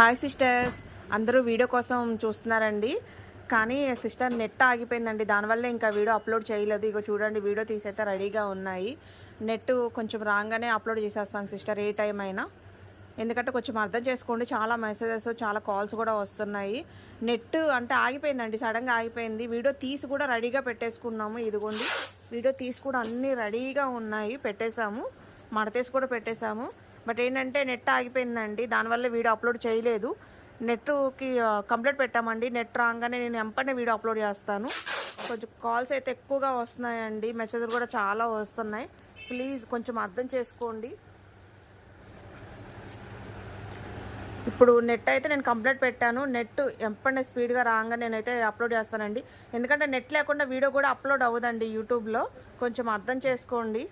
Hi sisters, అందరూ video కోసం చూస్తున్నారండి. కానీ సిస్టర్ నెట్ ఆగిపోయిందండి, దానివల్ల ఇంకా వీడియో అప్లోడ్ చేయలేదు. ఇక చూడండి, వీడియో తీసైతే రెడీగా ఉన్నాయి. నెట్ కొంచెం రాగానే అప్లోడ్ చేసేస్తాను సిస్టర్, ఏ టైం అయినా. ఎందుకంటే కొంచెం అర్థం చేసుకోండి, చాలా మెసేజెస్, చాలా కాల్స్ కూడా వస్తున్నాయి. నెట్ అంటే ఆగిపోయిందండి, సడన్గా ఆగిపోయింది. వీడియో తీసి కూడా రెడీగా పెట్టేసుకున్నాము. ఇదిగోండి, వీడియో తీసి కూడా అన్నీ రెడీగా ఉన్నాయి, పెట్టేశాము. మడతేసి కూడా పెట్టేశాము. బట్ ఏంటంటే నెట్ ఆగిపోయిందండి, దానివల్ల వీడియో అప్లోడ్ చేయలేదు. నెట్కి కంప్లీట్ పెట్టామండి. నెట్ రాగానే నేను వెంటనే వీడియో అప్లోడ్ చేస్తాను. కొంచెం కాల్స్ అయితే ఎక్కువగా వస్తున్నాయండి, మెసేజ్లు కూడా చాలా వస్తున్నాయి. ప్లీజ్ కొంచెం అర్థం చేసుకోండి. ఇప్పుడు నెట్ అయితే నేను కంప్లీట్ పెట్టాను. నెట్ ఎప్పుడైనా స్పీడ్గా రాగా నేనైతే అప్లోడ్ చేస్తానండి. ఎందుకంటే నెట్ లేకుండా వీడియో కూడా అప్లోడ్ అవ్వదండి యూట్యూబ్లో. కొంచెం అర్థం చేసుకోండి.